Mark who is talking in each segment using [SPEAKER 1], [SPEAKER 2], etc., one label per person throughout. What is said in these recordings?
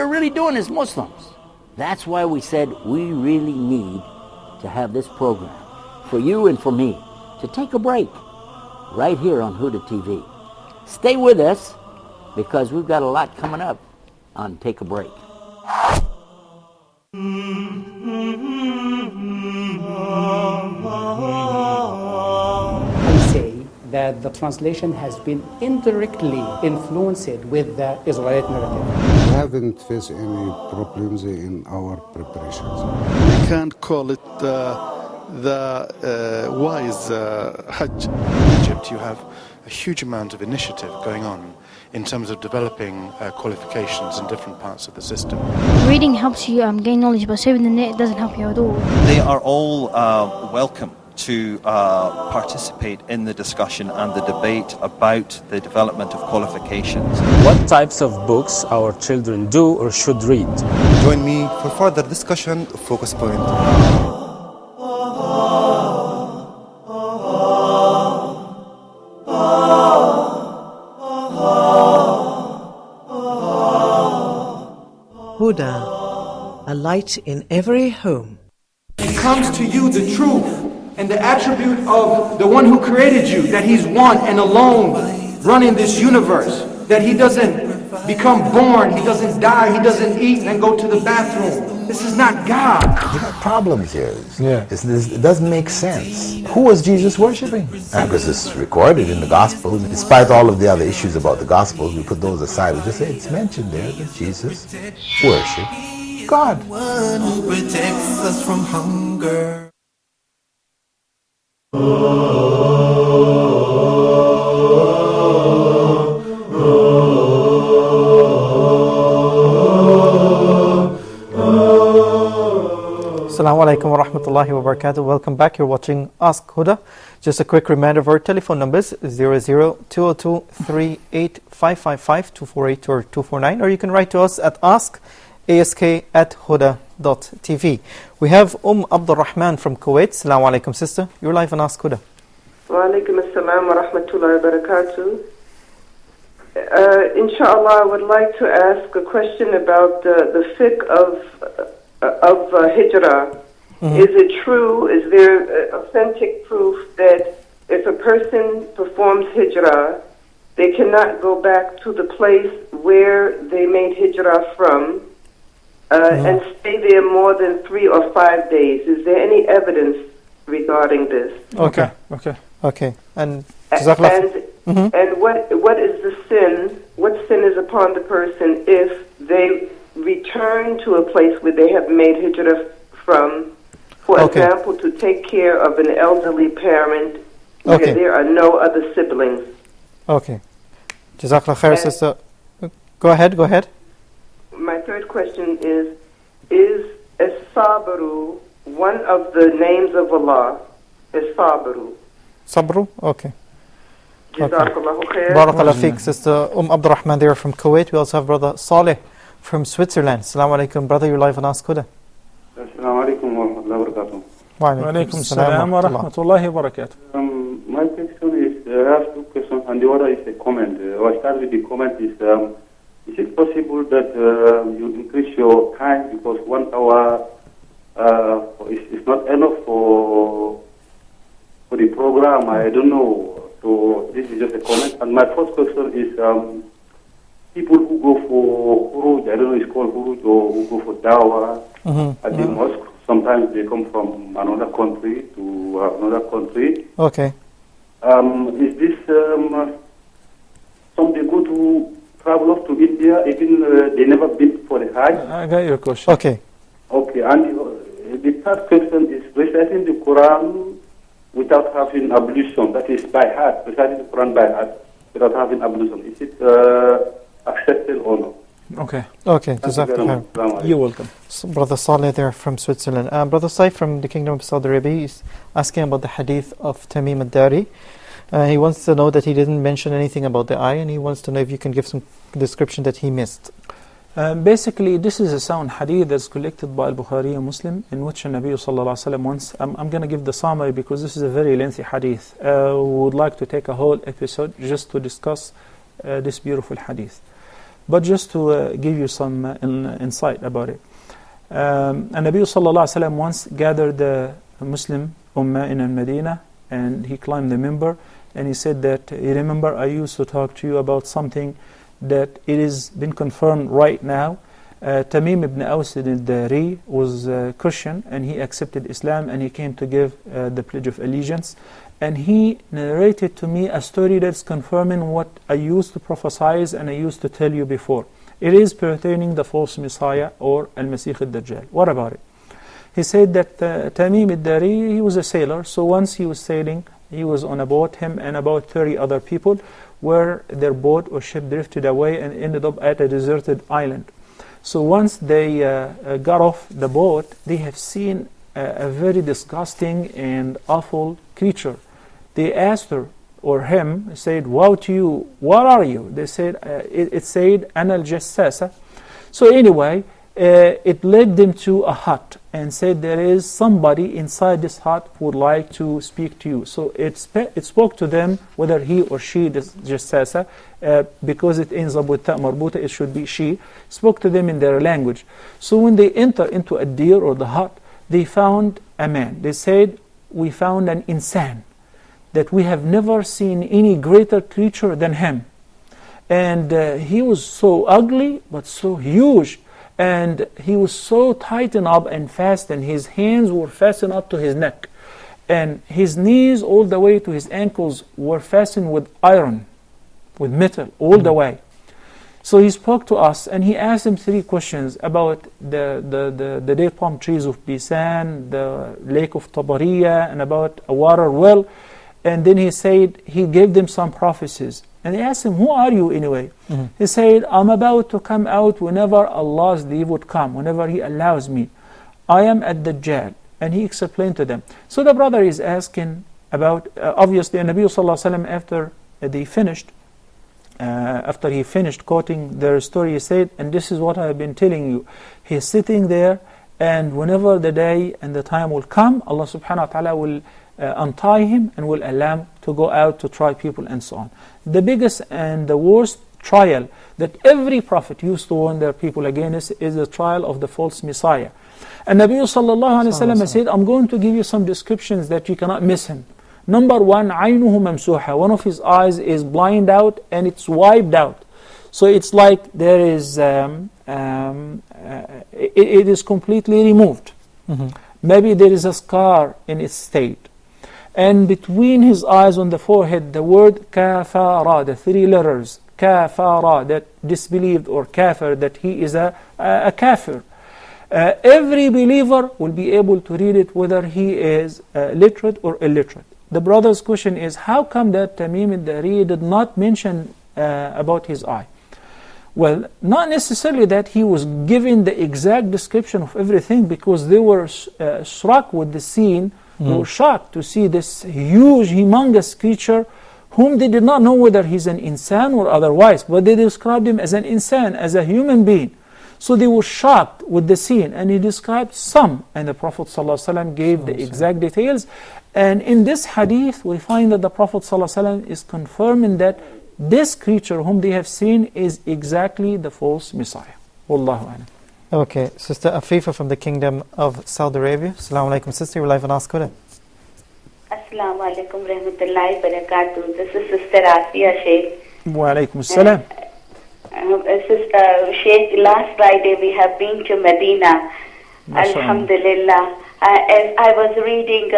[SPEAKER 1] we're really doing as Muslims. That's why we said we really need to have this program for you and for me to take a break right here on Huda TV. Stay with us because we've got a lot coming up on Take a Break.
[SPEAKER 2] I say that the translation has been indirectly influenced with the Israelite narrative.
[SPEAKER 3] We haven't faced any problems in our preparations.
[SPEAKER 4] We can't call it the wise Hajj. In Egypt, you have a huge amount of initiative going on in terms of developing qualifications in different parts of the system.
[SPEAKER 5] Reading helps you gain knowledge, but saving the net doesn't help you at all.
[SPEAKER 6] They are all welcome to participate in the discussion and the debate about the development of qualifications.
[SPEAKER 7] What types of books our children do or should read?
[SPEAKER 8] Join me for further discussion of Focus Point.
[SPEAKER 9] Huda, a light in every home.
[SPEAKER 10] It comes to you the truth and the attribute of the one who created you, that he's one and alone running this universe, that he doesn't become born, he doesn't die, he doesn't eat and then go to the bathroom. This is not God.
[SPEAKER 11] The problem here is it doesn't make sense. Who was Jesus worshiping? Because it's recorded in the Gospels. Despite all of the other issues about the Gospels, we put those aside. We just say it's mentioned there that Jesus worshiped God.
[SPEAKER 12] One who protects us from hunger.
[SPEAKER 13] Assalamu alaikum wa rahmatullahi wa barakatuh. Welcome back. You're watching Ask Huda. Just a quick reminder of our telephone numbers 00-202-38555 248 or 249, or you can write to us at ask@huda.tv. We have Abdul Rahman from Kuwait. Assalamu alaikum, sister. You're live on Ask Huda.
[SPEAKER 14] Wa alaikum assalam wa rahmatullahi wa barakatuh. Inshallah, I would like to ask a question about the fiqh of hijrah. Is it true, is there authentic proof that if a person performs hijrah, they cannot go back to the place where they made hijrah from and stay there more than 3 or 5 days? Is there any evidence regarding this?
[SPEAKER 13] Okay. And
[SPEAKER 14] what is the sin? What sin is upon the person if they return to a place where they have made hijrah from, for example, to take care of an elderly parent where there are no other siblings?
[SPEAKER 13] Okay. Jazakallah khair, sister. Go ahead.
[SPEAKER 14] My third question is As-Sabru one of the names of Allah? As-Sabru.
[SPEAKER 13] Sabru? Okay.
[SPEAKER 14] Jazakallahu khair.
[SPEAKER 13] Barakallah feek, sister Abdul Rahman there from Kuwait. We also have brother Saleh from Switzerland. Assalamu alaikum, brother. You're live on Ask Huda.
[SPEAKER 15] Assalamu alaikum wa rahmatullahi wa barakatuh.
[SPEAKER 13] Wa alaikum assalam wa rahmatullahi wa barakatuh.
[SPEAKER 15] My question is, I have two questions, and the other is a comment. I'll start with the comment. Is it possible that you increase your time, because 1 hour is not enough for the program? I don't know. So this is just a comment. And my first question is, people who go for Huruj, I don't know, it's called Huruj, or who go for Dawah at the mosque, sometimes they come from another country to another country.
[SPEAKER 13] Okay.
[SPEAKER 15] Is this some they go to travel up to India, even they never been for the Hajj?
[SPEAKER 13] I got your question. Okay,
[SPEAKER 15] and the third question is reciting the Quran without having ablution, that is by heart, reciting the Quran by heart without having ablution. Is it accepted or not?
[SPEAKER 13] Okay. Jazakallah.
[SPEAKER 15] You're welcome.
[SPEAKER 13] So, brother Saleh there from Switzerland. Brother Saif from the Kingdom of Saudi Arabia is asking about the hadith of Tamim al-Dari. He wants to know that he didn't mention anything about the eye, and he wants to know if you can give some description that he missed.
[SPEAKER 16] Basically, this is a sound hadith that's collected by Al-Bukhari and Muslim, in which the Nabi sallallahu alaihi wasallam once, I'm going to give the summary because this is a very lengthy hadith. We would like to take a whole episode just to discuss this beautiful hadith. but just to give you some insight about it. And Nabi sallallahu alaihi wasallam once gathered the Muslim Ummah in Medina, and he climbed the minbar, and he said that, you remember I used to talk to you about something that it has been confirmed right now. Tamim ibn Aus al-Dari was a Christian, and he accepted Islam, and he came to give the Pledge of Allegiance. And he narrated to me a story that's confirming what I used to prophesize and I used to tell you before. It is pertaining the false Messiah or Al-Masih al-Dajjal. What about it? He said that Tamim al-Dari, he was a sailor. So once he was sailing, he was on a boat, him and about 30 other people, where their boat or ship drifted away and ended up at a deserted island. So once they got off the boat, they have seen a very disgusting and awful creature. They asked her or him, said, "Wow to you, what are you?" They said, it said, "Ana al-Jassasa." So anyway, it led them to a hut and said, there is somebody inside this hut who would like to speak to you. So it spoke to them, whether he or she, this Jassasa, because it ends up with ta marbuta, it should be she, spoke to them in their language. So when they enter into a deer or the hut, they found a man. They said, "We found an insan, that we have never seen any greater creature than him. And he was so ugly, but so huge. And he was so tightened up and fastened. His hands were fastened up to his neck. And his knees all the way to his ankles were fastened with iron, with metal, all the way." So he spoke to us, and he asked him 3 questions about the date palm trees of Bisan, the lake of Tabariya, and about a water well. And then he said, he gave them some prophecies. And they asked him, "Who are you anyway?" He said, "I'm about to come out whenever Allah's leave would come, whenever He allows me. I am at the Dajjal." And he explained to them. So the brother is asking about, obviously, Nabi sallallahu alaihi wasallam, after he finished quoting their story, he said, "And this is what I have been telling you." He's sitting there, and whenever the day and the time will come, Allah subhanahu wa ta'ala will untie him and will allow him to go out to try people and so on. The biggest and the worst trial that every prophet used to warn their people against is the trial of the false Messiah. And Nabi sallallahu alaihi wasallam said, "I'm going to give you some descriptions that you cannot miss him." Number 1, عَيْنُهُ مَمْسُوحًا. One of his eyes is blind out and it's wiped out. So it's like there is, it is completely removed. Maybe there is a scar in its state. And between his eyes on the forehead, the word kafara, the 3 letters, kafara, that disbelieved, or kafir, that he is a kafir. Every believer will be able to read it, whether he is literate or illiterate. The brother's question is, how come that Tamim al-Dari did not mention about his eye? Well, not necessarily that he was given the exact description of everything, because they were struck with the scene. They were shocked to see this huge, humongous creature whom they did not know whether he's an insan or otherwise, but they described him as an insan, as a human being. So they were shocked with the scene, and he described some, and the Prophet ﷺ gave the exact details. And in this hadith, we find that the Prophet ﷺ is confirming that this creature whom they have seen is exactly the false Messiah. Wallahu a'lam.
[SPEAKER 13] Okay, Sister Afifa from the Kingdom of Saudi Arabia. Assalamu alaikum, sister. You're live on Ask Huda.
[SPEAKER 17] Assalamu alaikum rahmatullahi barakatuh. This is Sister Asiya Sheikh.
[SPEAKER 16] Wa alaikum assalam.
[SPEAKER 17] Sister Sheikh, last Friday we have been to Medina. Alhamdulillah. As I was reading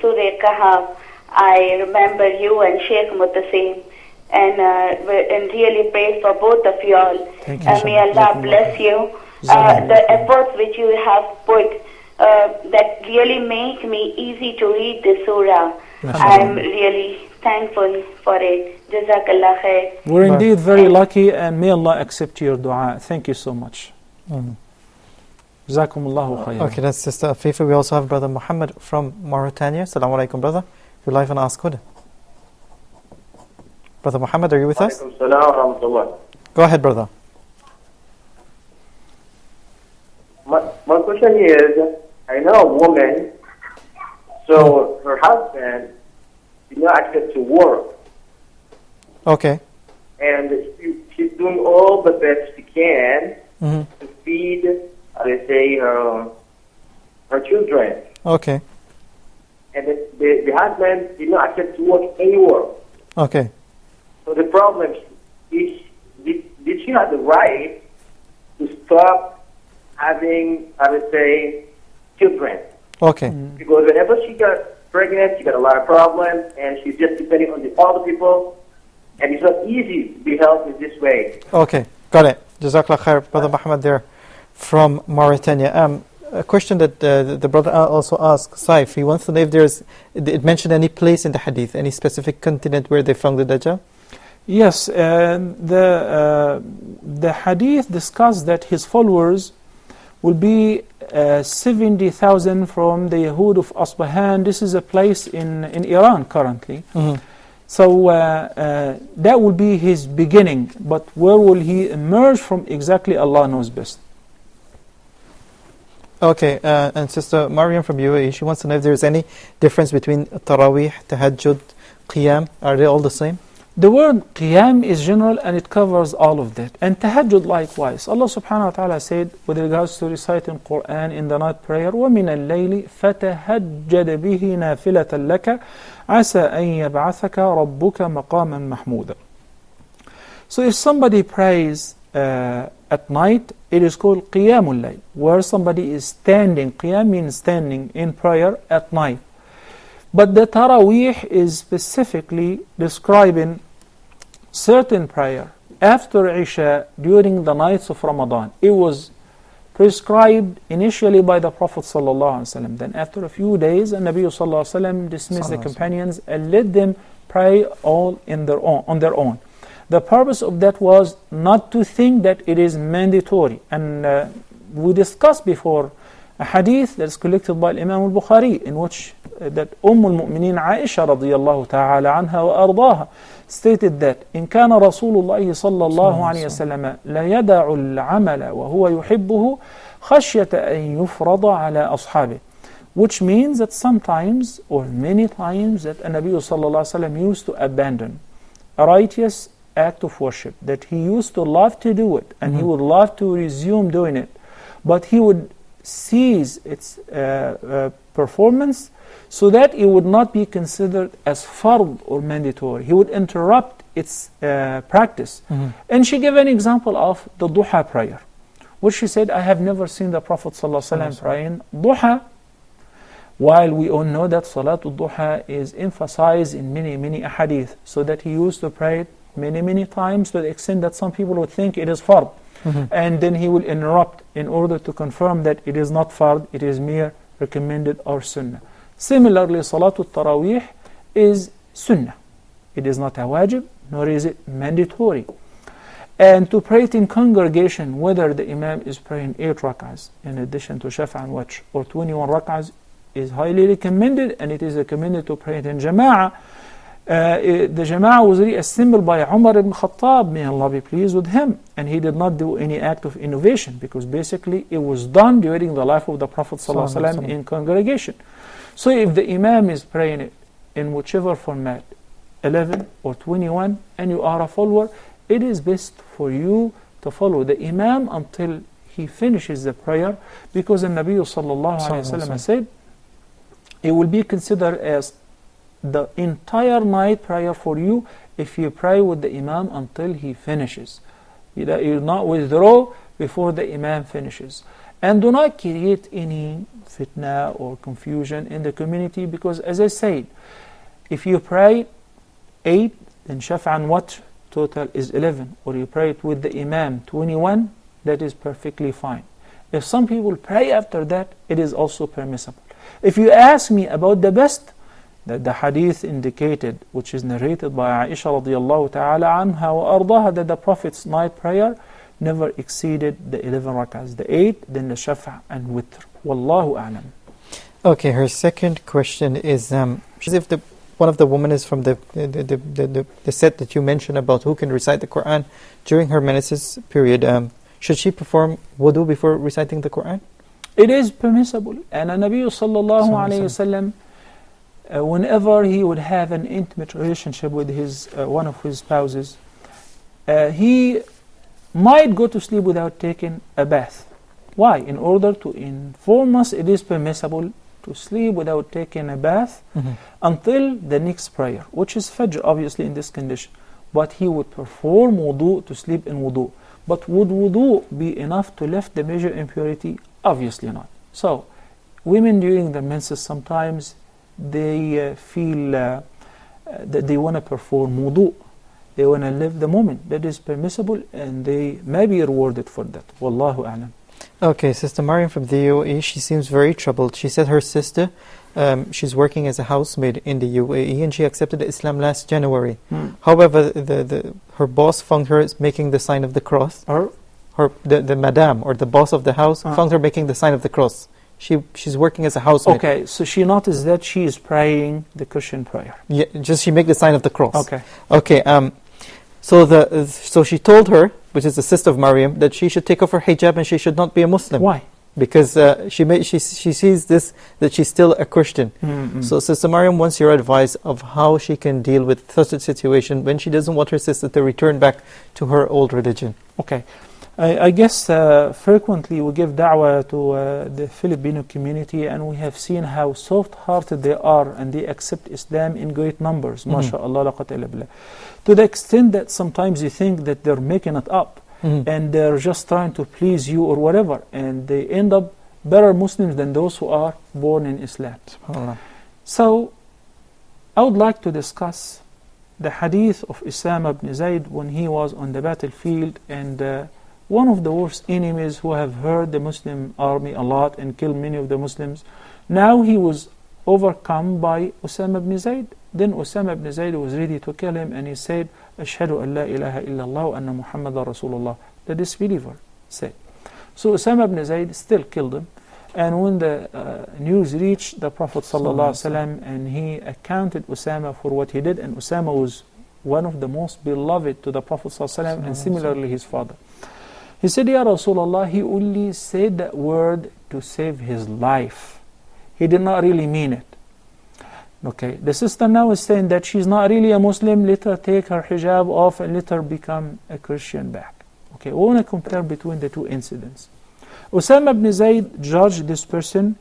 [SPEAKER 17] Surah Kahf, I remember you and Sheikh Mutasim, and really praise for both of you all. May Allah bless you. The efforts which you have put, that really make me easy to read the surah. I'm really thankful for it. Jazakallah khair.
[SPEAKER 16] We're indeed very lucky, and may Allah accept your dua. Thank you so much. Jazakumullahu khayran.
[SPEAKER 13] Okay, that's Sister Afifa. We also have Brother Muhammad from Mauritania. Assalamu alaikum, brother. You're live on Ask Huda. Brother Muhammad, are you with us? Go ahead, brother.
[SPEAKER 18] My question is, I know a woman, so her husband did not access to work.
[SPEAKER 13] Okay.
[SPEAKER 18] and she's doing all the best she can to feed, let's say, her children.
[SPEAKER 13] Okay.
[SPEAKER 18] And the husband did not accept to work anywhere.
[SPEAKER 13] Okay.
[SPEAKER 18] So the problem is, did she have the right to stop having, I would say, children?
[SPEAKER 13] Okay.
[SPEAKER 18] Because whenever she got pregnant, she got a lot of problems, and she's just depending on the other people, and it's not easy to be helped in this way.
[SPEAKER 13] Okay, got it. Jazakallah khair, Brother Muhammad there from Mauritania. A question that the brother also asked, Saif, he wants to know if it mentioned any place in the hadith, any specific continent where they found the Dajjal?
[SPEAKER 16] Yes, the hadith discussed that his followers will be 70,000 from the Yahud of Asbahan. This is a place in Iran currently. So that will be his beginning, but where will he emerge from exactly, Allah knows best.
[SPEAKER 13] Okay, and Sister Mariam from UAE, she wants to know if there's any difference between Taraweeh, Tahajjud, Qiyam. Are they all the same?
[SPEAKER 16] The word Qiyam is general and it covers all of that. And Tahajjud likewise. Allah subhanahu wa ta'ala said with regards to reciting Quran in the night prayer, وَمِنَ اللَّيْلِ فَتَهَجَّدَ بِهِ نَافِلَةً لَكَ عَسَىٰ أَن يَبْعَثَكَ رَبُّكَ مَقَامًا مَحْمُودًا. So if somebody prays at night, it is called Qiyamul Layl, where somebody is standing. Qiyam means standing in prayer at night. But the Taraweeh is specifically describing certain prayer after Isha during the nights of Ramadan. It was prescribed initially by the Prophet ﷺ. Then after a few days, the Nabi ﷺ dismissed the companions and let them pray all on their own. The purpose of that was not to think that it is mandatory. And we discussed before a hadith that is collected by Imam al-Bukhari, in which that al-Mu'mineen Aisha radiyallahu ta'ala anha wa ardaha stated that in kana Rasulullah sallallahu alayhi wa sallam la yada'u al-amala wa huwa yuhibbuhu khashyata an yufrada ala ashabi, which means that sometimes or many times that a Nabi sallallahu alayhi wa sallam used to abandon a righteous act of worship, that he used to love to do it and he would love to resume doing it, but he would cease its performance so that it would not be considered as fard or mandatory. He would interrupt its practice. And she gave an example of the duha prayer, which she said, I have never seen the Prophet ﷺ praying duha, while we all know that Salatul Duha is emphasized in many ahadith, so that he used to pray it many times to the extent that some people would think it is fard. And then he will interrupt in order to confirm that it is not fard, it is mere recommended or sunnah. Similarly, Salatul Taraweeh is sunnah. It is not a wajib, nor is it mandatory. And to pray it in congregation, whether the imam is praying 8 rak'ahs in addition to shafa and watch, or 21 rak'ahs, is highly recommended, and it is recommended to pray it in jama'ah. The jama'ah was reassembled by Umar ibn Khattab, may Allah be pleased with him, and he did not do any act of innovation, because basically it was done during the life of the Prophet ﷺ in congregation. So if the imam is praying it in whichever format, 11 or 21, and you are a follower, it is best for you to follow the imam until he finishes the prayer, because the Nabi ﷺ said it will be considered as the entire night prayer for you if you pray with the imam until he finishes. You do not withdraw before the imam finishes. And do not create any fitna or confusion in the community, because as I said, if you pray 8, then shafa and watch total is 11, or you pray it with the imam 21, that is perfectly fine. If some people pray after that, it is also permissible. If you ask me about the best, that the hadith indicated, which is narrated by Aisha radiyallahu ta'ala anha wa ardaha, that the Prophet's night prayer never exceeded the 11 rak'ahs, the 8, then the shafa and witr. Wallahu a'lam.
[SPEAKER 13] Okay, her second question is, if one of the women is from the set that you mentioned about who can recite the Quran during her menses period, should she perform wudu before reciting the Quran?
[SPEAKER 16] It is permissible. And the Nabi sallallahu alayhi wa sallam, whenever he would have an intimate relationship with one of his spouses, he might go to sleep without taking a bath. Why? In order to inform us it is permissible to sleep without taking a bath until the next prayer, which is Fajr, obviously, in this condition. But he would perform wudu to sleep in wudu. But would wudu be enough to lift the major impurity? Obviously not. So, women during their menses sometimes they feel that they want to perform wudu. They want to live the moment. That is permissible, and they may be rewarded for that. Wallahu a'lam.
[SPEAKER 13] Okay, Sister Mariam from the UAE, she seems very troubled. She said her sister, she's working as a housemaid in the UAE, and she accepted Islam last January. However, her boss found her making the sign of the cross. The madam, or the boss of the house, found her making the sign of the cross. She's working as a housemaid.
[SPEAKER 16] Okay, so she noticed that she is praying the Christian prayer.
[SPEAKER 13] Yeah, just she make the sign of the cross.
[SPEAKER 16] Okay.
[SPEAKER 13] Okay. So she told her, which is the sister of Maryam, that she should take off her hijab and she should not be a Muslim.
[SPEAKER 16] Why?
[SPEAKER 13] Because she sees this, that she's still a Christian. So Sister Maryam wants your advice of how she can deal with such a situation when she doesn't want her sister to return back to her old religion.
[SPEAKER 16] Okay. I guess frequently we give da'wah to the Filipino community, and we have seen how soft-hearted they are, and they accept Islam in great numbers. MashaAllah, la quwwata illa billah. To the extent that sometimes you think that they're making it up, and they're just trying to please you or whatever, and they end up better Muslims than those who are born in Islam. So, I would like to discuss the hadith of Usama ibn Zayd when he was on the battlefield, and one of the worst enemies who have hurt the Muslim army a lot and killed many of the Muslims. Now he was overcome by Usama ibn Zayd. Then Usama ibn Zayd was ready to kill him, and he said, Ashhadu an la ilaha illallah wa anna Muhammadan Rasulullah. The disbeliever said. So Usama ibn Zayd still killed him. And when the news reached the Prophet ﷺ, and he accounted Usama for what he did, and Usama was one of the most beloved to the Prophet ﷺ, and similarly his father. He said, Ya Rasulullah, he only said that word to save his life. He did not really mean it. Okay, the sister now is saying that she's not really a Muslim, let her take her hijab off and let her become a Christian back. Okay, we want to compare between the two incidents. Usama ibn Zayd judged this person,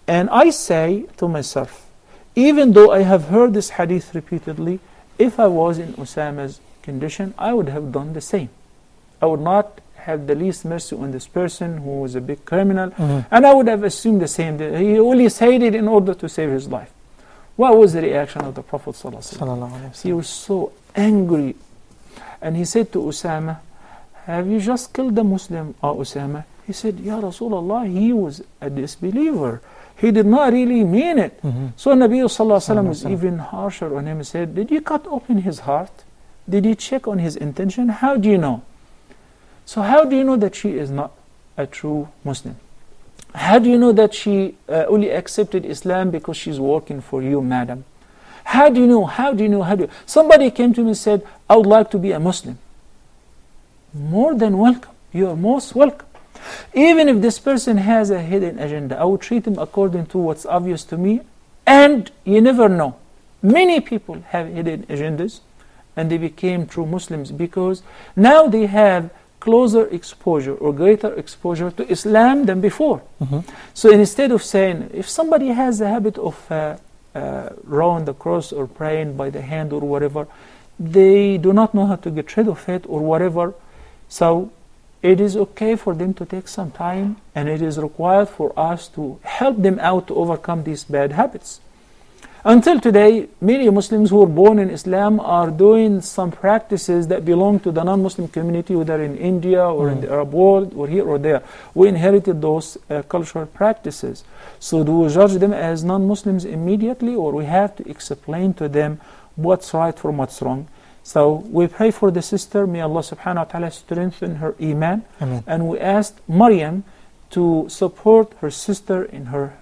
[SPEAKER 16] and I say to myself, even though I have heard this hadith repeatedly, if I was in Usama's condition, I would have done the same. I would not have the least mercy on this person who was a big criminal, and I would have assumed the same. He only said it in order to save his life. What was the reaction of the Prophet ﷺ? He was so angry, and he said to Usama, have you just killed the Muslim, Usama? He said, Ya Rasulullah, he was a disbeliever. He did not really mean it. So Nabi ﷺ was even harsher on him and said, did you cut open his heart? Did you check on his intention? How do you know? So how do you know that she is not a true Muslim? How do you know that she only accepted Islam because she's working for you, madam? How do you know? How do you know? Somebody came to me and said, I would like to be a Muslim. More than welcome. You are most welcome. Even if this person has a hidden agenda, I would treat him according to what's obvious to me, and you never know. Many people have hidden agendas, and they became true Muslims because now they have closer exposure or greater exposure to Islam than before. So instead of saying, if somebody has a habit of rowing the cross or praying by the hand or whatever, they do not know how to get rid of it or whatever. So it is okay for them to take some time, and it is required for us to help them out to overcome these bad habits. Until today, many Muslims who were born in Islam are doing some practices that belong to the non-Muslim community, whether in India or in the Arab world or here or there. We inherited those cultural practices. So do we judge them as non-Muslims immediately, or we have to explain to them what's right from what's wrong? So we pray for the sister, may Allah subhanahu wa ta'ala strengthen her iman.
[SPEAKER 13] Amen.
[SPEAKER 16] And we asked Maryam to support her sister in her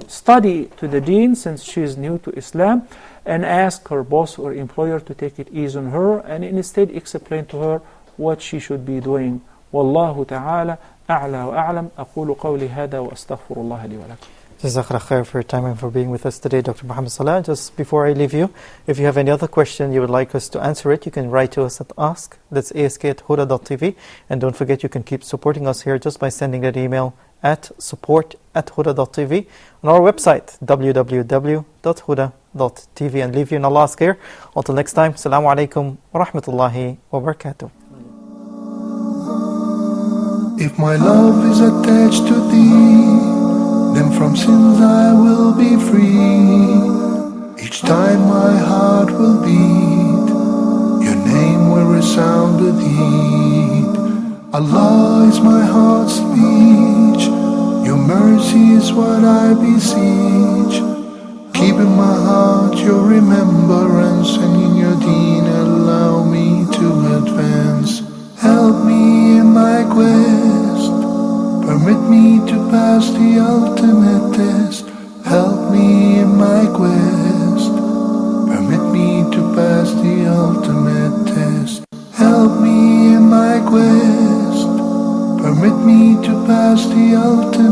[SPEAKER 16] study to the deen, since she is new to Islam, and ask her boss or employer to take it easy on her, and instead explain to her what she should be doing. Wallahu ta'ala a'la wa a'lam. أقول قولي هذا وأستغفر الله لي ولكم.
[SPEAKER 13] Jazakallah khair for your time and for being with us today, Dr. Mohamed Salah. Just before I leave you, if you have any other question you would like us to answer it, you can write to us at ask, that's ask@huda.tv. And don't forget, you can keep supporting us here just by sending an email at support@huda.tv, on our website www.huda.tv, and leave you in Allah's care. Until next time, Assalamu alaikum wa rahmatullahi wa barakatuh.
[SPEAKER 12] If my love is attached to thee, then from sins I will be free. Each time my heart will beat, your name will resound with heat. Allah is my heart's speech, your mercy is what I beseech. Keep in my heart your remembrance, and in your deen allow me to advance. Help me in my quest, permit me to pass the ultimate test. Help me in my quest, permit me to pass the ultimate test. Help me in my quest, permit me to pass the ultimate